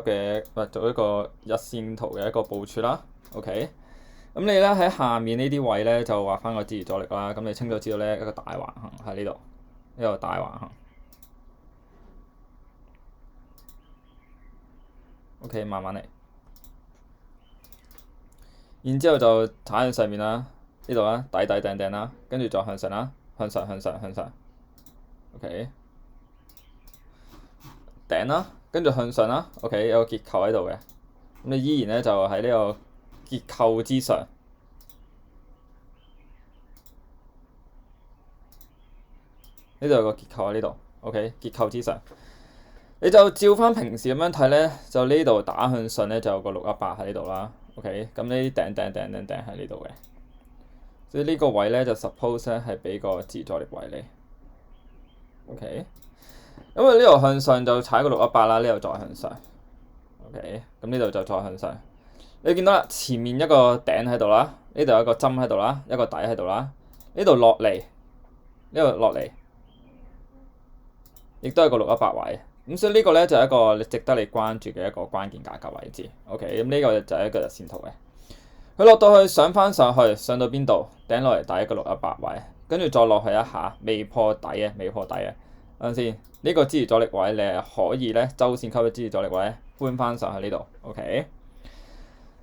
嘅做一個日線圖嘅一個部署啦。OK，咁你咧喺下面呢啲位咧就畫翻個支持阻力啦。咁你清楚知道咧一個大橫行喺呢度，一個大橫行。OK， 慢慢嚟。然之後就踩向上面啦，呢度啦，底頂頂啦，跟住再向上啦，向上。OK， 頂啦，跟住向上啦。OK， 有個結構喺度嘅，咁你依然咧就喺呢個結構之上。呢度有個結構喺呢度。OK， 結構之上，你就照翻平時咁樣睇咧，就呢度打向上咧就有個618喺呢度啦。OK， 咁呢啲頂喺呢度嘅，所以呢個位咧就 suppose 咧係俾個支持阻力位你。OK， 因為呢度向上就踩個618啦，呢度再向上。OK， 咁呢度就再向上。你見到啦，前面一個頂喺度啦，呢度有一個針喺度啦，一個底喺度啦，呢度落嚟，亦都係個618位。咁所以呢個咧就係一個值得你關注嘅一個關鍵價格位置。OK， 咁呢個就係一個日線圖嘅。佢落到去上翻上去，上到邊度？頂落嚟打一個618位，跟住再落去一下，未破底嘅。等陣先，呢個支持阻力位你係可以咧周線級嘅支持阻力位搬翻上去呢度。OK，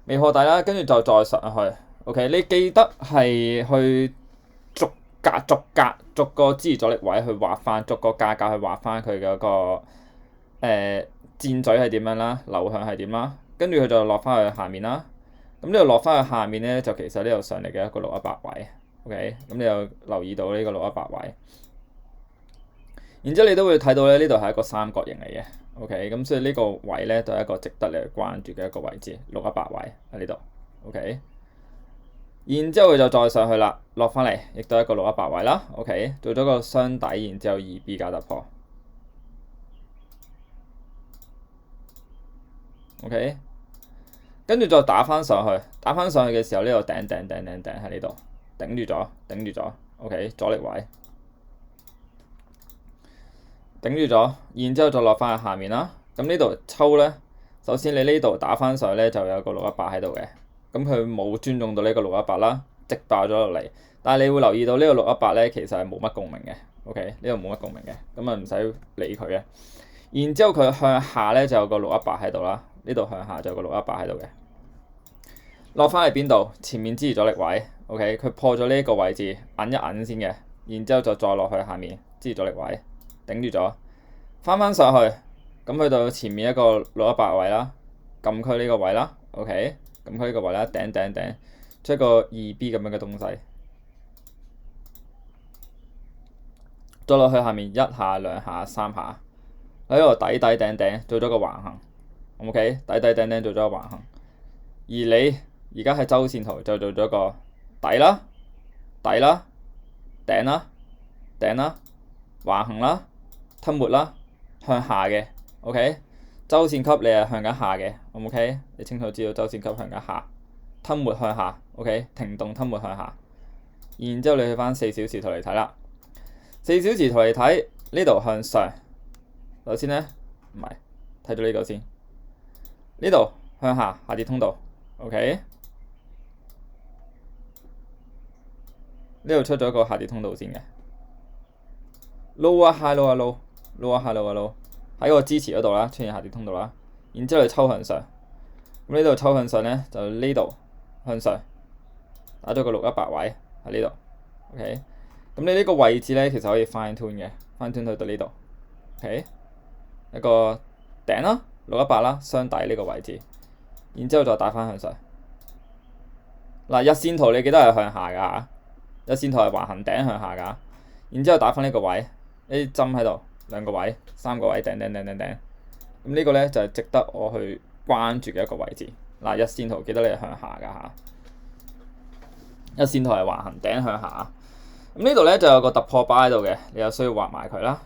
未破底啦，跟住就再上去。OK， 你記得係去逐個支持阻力位去畫翻，逐個價格去畫翻佢嗰個箭嘴係點樣啦，流向係點啦，跟住佢就落翻去下面啦。咁呢度落翻去下面咧，就其實呢度上嚟嘅一個618位。OK， 咁你又留意到呢個618位。然之後你都會睇到咧，呢度係一個三角形嚟嘅。OK， 咁所以呢個位咧都係一個值得你去關注嘅一個位置，618位喺呢度。OK， 然之後佢就再上去啦，落翻嚟，亦都係一個618位啦。OK， 做咗個雙底，然之後2B 加突破。OK， 跟住再打翻上去，嘅時候呢度頂喺呢度，頂住咗。OK， 阻力位。頂住咗，然之後再落翻去下面啦。咁呢度抽咧，首先你呢度打翻上去咧，就有個618喺度嘅。咁佢冇尊重到呢個618啦，直爆咗落嚟。但係你會留意到呢個618咧，其實係冇乜共鳴嘅。OK， 呢度冇乜共鳴嘅，咁啊唔使理佢嘅。然之後佢向下咧就有個618喺度啦，呢度向下就有個618喺度嘅。落翻嚟邊度？前面支持阻力位。OK， 佢破咗呢一個位置，揞一揞先嘅。然之後就再落去下面支持阻力位。頂住咗，翻上去，咁去到前面一個618位啦，禁區呢個位啦 ，OK， 禁區呢個位啦，頂，出一個2B 咁樣嘅東西，再落去下面1下、2下、3下，喺度底頂做咗個橫行 ，OK， 底頂做咗個橫行，而你而家喺周線圖就做咗個底啦，頂啦，橫行啦。吞沒啦，向下嘅 ，OK， 周線級你係向緊下嘅 ，OK， 你清楚知道周線級向緊下，吞沒向下 ，OK， 停動吞沒向下，然之後你去翻4小時圖嚟睇啦，4小時圖嚟睇呢度向上，首先咧唔係睇到呢個先，呢度向下下跌通道 ，OK， 呢度出咗一個下跌通道先嘅 ，low 啊 high low 啊 low。喺個支持嗰度啦，出現下跌通道啦，然之後你抽向上，咁呢度抽向上咧，就呢度向上打咗個618位喺呢度 ，OK， 咁你呢個位置咧其實可以 fine tune 嘅，fine tune 去到呢度 ，OK， 一個頂啦，618啦，雙底呢個位置，然之後再打翻向上。嗱，日線圖你記得係向下㗎，日線圖係橫行頂向下㗎，然之後打翻呢個位，呢啲針喺度。2個位、3個位，頂，咁呢個咧就係值得我去關注嘅一個位置。嗱，日線圖記得你係向下㗎嚇，日線圖係橫行頂向下。咁呢度咧就有個突破巴喺度嘅，你有需要畫埋佢啦。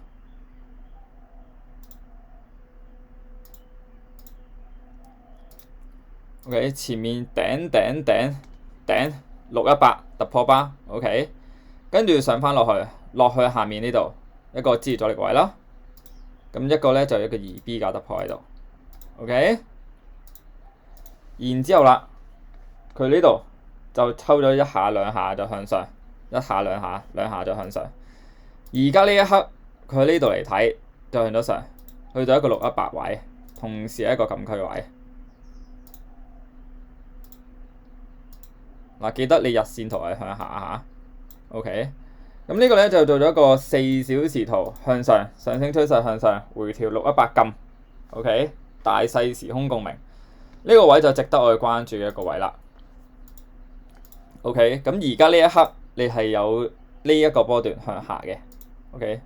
OK， 前面頂618突破巴 ，OK， 跟住上翻落去下面呢度。一個支持阻力位啦，咁一個咧就一個2B 加突破喺度 OK， 然之後啦，佢呢度就抽咗一下兩下就向上，一下兩下兩下就向上。而家呢一刻佢喺呢度嚟睇就向咗上，去到一個618位，同時係一個禁區位。嗱，記得你日線圖係向下嚇。OK， 咁呢個咧就做咗一個4小時圖向上，上升趨勢向上，回調618禁。OK， 大細時空共鳴，呢個位就值得我去關注嘅一個位啦。OK， 咁而家呢一刻你係有呢一個波段向下嘅。OK，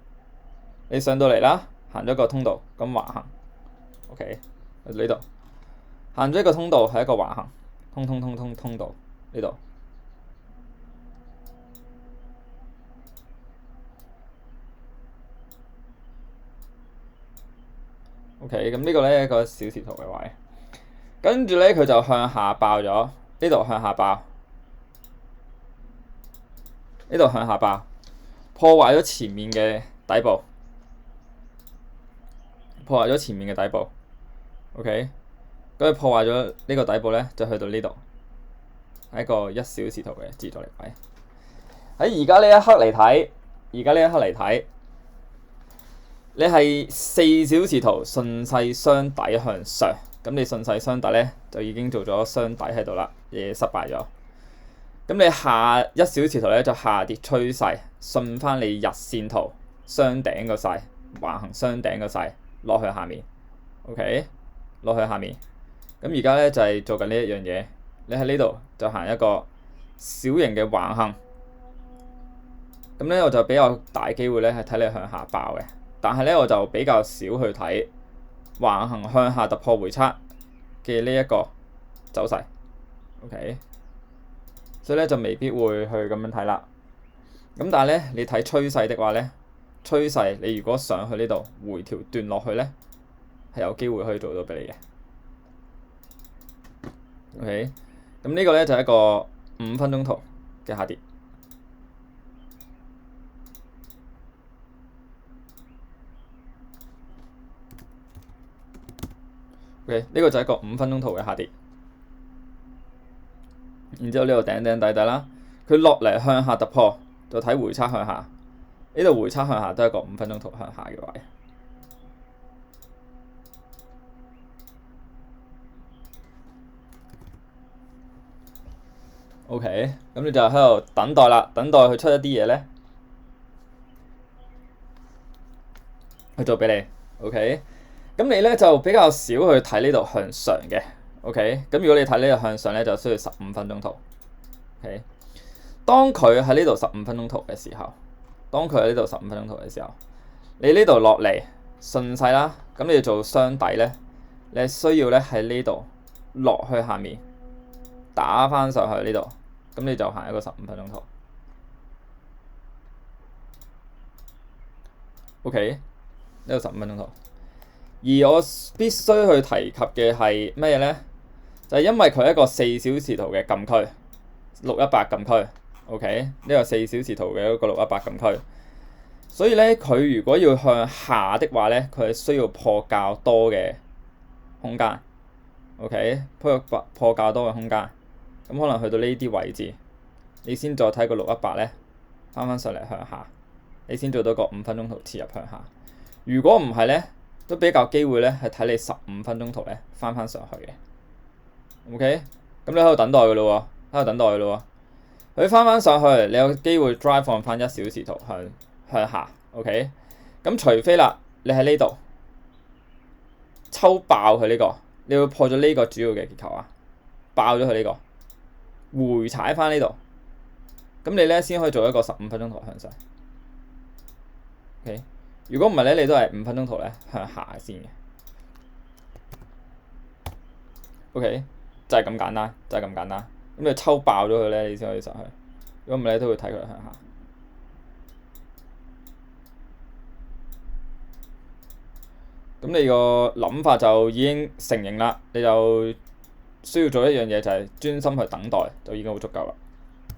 你上到嚟啦，行咗個通道咁橫行。OK， 去到呢度行咗一個通道係一個橫行，通道呢度。OK， 咁呢個咧一個小時圖嘅位，跟住咧佢就向下爆咗，呢度向下爆，呢度向下爆，破壞咗前面嘅底部，破壞咗前面嘅底部。OK， 咁佢破壞咗呢個底部咧，就去到呢度，係一個1小時圖嘅支阻力位。喺而家呢一刻嚟睇，你係4小時圖順勢雙底向上，咁你順勢雙底咧就已經做咗雙底喺度啦，嘢失敗咗。咁你下1小時圖咧就下跌趨勢，順翻你日線圖雙頂個勢，橫行雙頂個勢落去下面。OK， 落去下面。咁而家咧就係做緊呢一樣嘢，你喺呢度就行一個小型嘅橫行。咁咧我就比較大機會咧係睇你向下爆嘅。但係咧，我就比較少去睇橫行向下突破回測嘅呢一個走勢。OK， 所以咧就未必會去咁樣睇啦。咁但係咧，你睇趨勢的話咧，趨勢你如果上去呢度回調段落去咧，係有機會可以做到俾你嘅。OK， 咁呢個咧就係一個5分鐘圖嘅下跌。OK， 呢個就係一個5分鐘圖嘅下跌，然之後呢度頂底啦，佢落嚟向下突破，就睇回測向下，呢度回測向下都係一個5分鐘圖向下嘅位。OK， 咁你就喺度等待啦，等待佢出一啲嘢咧，去做俾你。OK。咁你咧就比較少去睇呢度向上嘅。OK， 咁如果你睇呢度向上咧，就需要15分鐘圖。OK， 當佢喺呢度15分鐘圖嘅時候，你呢度落嚟順勢啦，咁你要做雙底咧，你係需要咧喺呢度落去下面打翻上去呢度，咁你就行一個15分鐘圖。OK， 呢度15分鐘圖。而我必須去提及嘅係咩咧？就係因為佢係一個4小時圖嘅禁區，618禁區。OK， 呢個4小時圖嘅一個618禁區，所以咧佢如果要向下的話咧，佢係需要破較多嘅空間。OK， 破較多嘅空間，咁可能去到呢啲位置，你先再睇個618咧，翻上嚟向下，你先做到個5分鐘圖切入向下。如果唔係咧，都比較機會咧，係睇你15分鐘圖咧翻上去嘅。OK， 咁你喺度等待嘅咯喎，佢翻上去，你有機會 drive 放翻1小時圖向下。OK， 咁除非啦，你喺呢度抽爆佢呢個，你會破咗呢個主要嘅結構啊，爆咗佢呢個，回踩翻呢度，咁你咧先可以做一個15分鐘圖向上。OK。如果唔係咧，你都係5分鐘圖咧向下先嘅。OK， 就係咁簡單，咁你抽爆咗佢咧，你先可以上去。如果唔係咧，都會睇佢向下。咁你個諗法就已經成型啦，你就需要做一樣嘢，就係專心去等待，就已經好足夠啦。